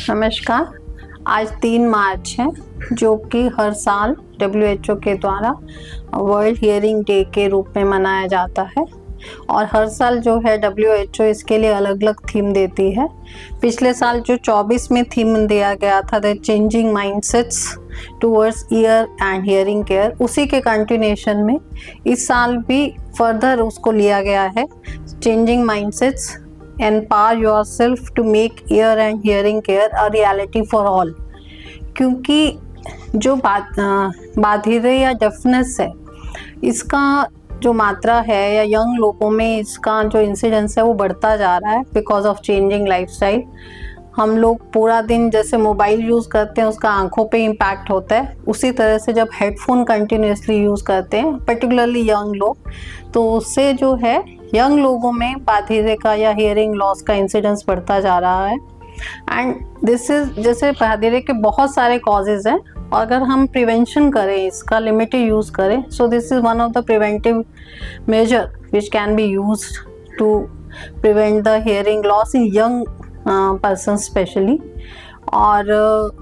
नमस्कार। आज 3 मार्च है, जो कि हर साल WHO के द्वारा वर्ल्ड हियरिंग डे के रूप में मनाया जाता है। और हर साल जो है WHO इसके लिए अलग अलग थीम देती है। पिछले साल जो 24 में थीम दिया गया था, the changing mindsets towards year and hearing care, उसी के कंटिन्यूएशन में इस साल भी फर्दर उसको लिया गया है, changing mindsets empower yourself to make ear and hearing care a reality for all। क्योंकि जो बाधिरे या डेफनेस है, इसका जो मात्रा है या यंग लोगों में इसका जो इंसिडेंस है वो बढ़ता जा रहा है बिकॉज ऑफ चेंजिंग लाइफस्टाइल। हम लोग पूरा दिन जैसे मोबाइल यूज़ करते हैं, उसका आंखों पे इम्पैक्ट होता है। उसी तरह से जब हेडफोन कंटिन्यूसली यूज़ करते हैं, पर्टिकुलरली यंग लोग, तो उससे जो है यंग लोगों में बाधिरे का या हियरिंग लॉस का इंसिडेंस बढ़ता जा रहा है। एंड दिस इज, जैसे बाधिरे के बहुत सारे कॉजेज हैं, और अगर हम प्रिवेंशन करें, इसका लिमिटेड यूज़ करें, so this is one of the preventive measure which can be used to prevent the hearing loss in young person specially. और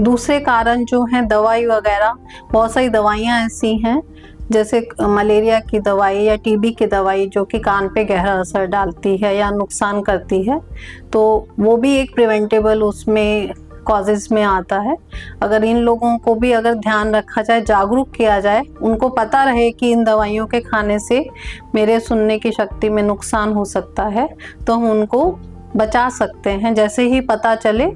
दूसरे कारण जो हैं दवाई वगैरह, बहुत सारी दवाइयाँ ऐसी हैं जैसे मलेरिया की दवाई या टीबी की दवाई जो कि कान पे गहरा असर डालती है या नुकसान करती है, तो वो भी एक प्रिवेंटेबल उसमें कॉजेज़ में आता है। अगर इन लोगों को भी अगर ध्यान रखा जाए, जागरूक किया जाए, उनको पता रहे कि इन दवाइयों के खाने से मेरे सुनने की शक्ति में नुकसान हो सकता है, तो हम उनको बचा सकते हैं। जैसे ही पता चले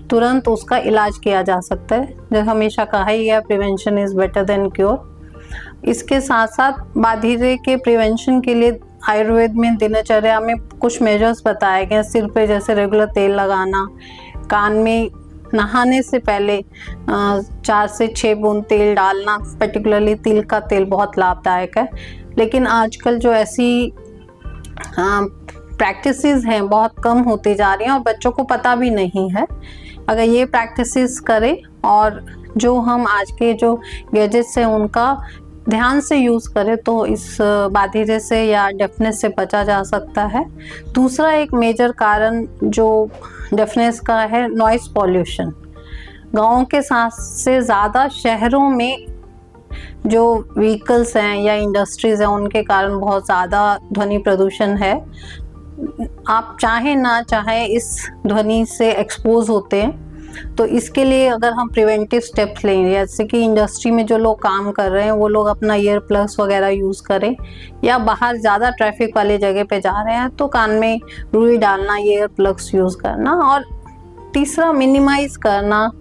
तुरंत उसका इलाज किया जा सकता है। जैसे हमेशा कहा ही गया, prevention is better than cure. इसके साथ साथ बाधिरे के प्रिवेंशन के लिए आयुर्वेद में दिनचर्या में कुछ मेजर्स बताए गए। सिर पे जैसे रेगुलर तेल लगाना, कान में नहाने से पहले 4 से 6 बूंद तेल डालना, पर्टिकुलरली तिल का तेल बहुत लाभदायक है। लेकिन आजकल जो ऐसी प्रैक्टिसेस हैं बहुत कम होती जा रही हैं और बच्चों को पता भी नहीं है। अगर ये प्रैक्टिसेस करें और जो हम आज के जो गैजेट्स हैं उनका ध्यान से यूज़ करें, तो इस बाधिरे से या डेफनेस से बचा जा सकता है। दूसरा एक मेजर कारण जो डेफनेस का है, नॉइस पॉल्यूशन। गाँव के साथ से ज़्यादा शहरों में जो व्हीकल्स हैं या इंडस्ट्रीज़ हैं, उनके कारण बहुत ज़्यादा ध्वनि प्रदूषण है। आप चाहे ना चाहे इस ध्वनि से एक्सपोज होते हैं। तो इसके लिए अगर हम प्रिवेंटिव स्टेप्स लें, जैसे कि इंडस्ट्री में जो लोग काम कर रहे हैं वो लोग अपना ईयर प्लग्स वगैरह यूज़ करें, या बाहर ज़्यादा ट्रैफिक वाली जगह पे जा रहे हैं तो कान में रुई डालना, ईयर प्लग्स यूज़ करना। और तीसरा, मिनिमाइज़ करना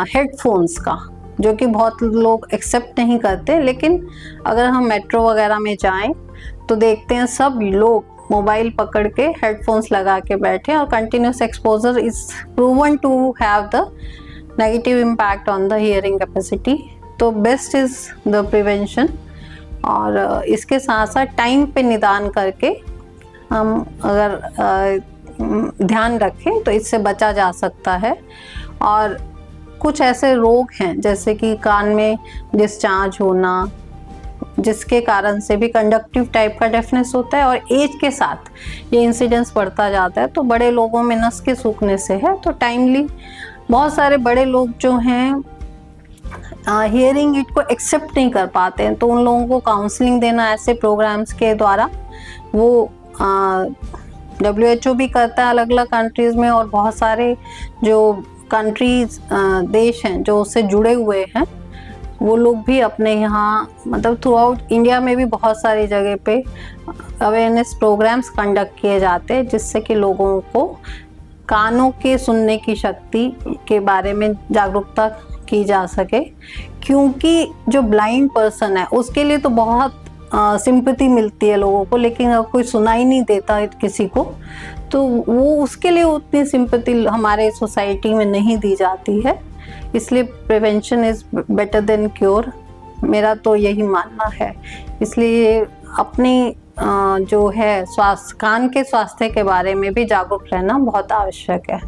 हेडफोन्स का, जो कि बहुत लोग एक्सेप्ट नहीं करते। लेकिन अगर हम मेट्रो वगैरह में जाएं तो देखते हैं सब लोग मोबाइल पकड़ के हेडफोन्स लगा के बैठे, और continuous exposure is proven to have the negative impact on the hearing capacity. तो बेस्ट इज द प्रिवेंशन। और इसके साथ साथ टाइम पे निदान करके हम अगर ध्यान रखें तो इससे बचा जा सकता है। और कुछ ऐसे रोग हैं जैसे कि कान में डिस्चार्ज होना, जिसके कारण से भी कंडक्टिव टाइप का डेफनेस होता है, और एज के साथ ये इंसिडेंस बढ़ता जाता है। तो बड़े लोगों में नस के सूखने से है, तो टाइमली बहुत सारे बड़े लोग जो हैं हियरिंग इट को एक्सेप्ट नहीं कर पाते हैं, तो उन लोगों को काउंसलिंग देना ऐसे प्रोग्राम्स के द्वारा, वो WHO भी करता है अलग अलग कंट्रीज़ में, और बहुत सारे जो कंट्रीज देश हैं जो उससे जुड़े हुए हैं, वो लोग भी अपने यहाँ, मतलब थ्रू आउट इंडिया में भी बहुत सारी जगह पे अवेयरनेस प्रोग्राम्स कंडक्ट किए जाते हैं, जिससे कि लोगों को कानों के सुनने की शक्ति के बारे में जागरूकता की जा सके। क्योंकि जो ब्लाइंड पर्सन है उसके लिए तो बहुत सिंपैथी मिलती है लोगों को, लेकिन अगर कोई सुनाई नहीं देता है किसी को, तो वो उसके लिए उतनी सिंपैथी हमारे सोसाइटी में नहीं दी जाती है। इसलिए prevention is better than cure, मेरा तो यही मानना है। इसलिए अपनी जो है कान के स्वास्थ्य के बारे में भी जागरूक रहना बहुत आवश्यक है।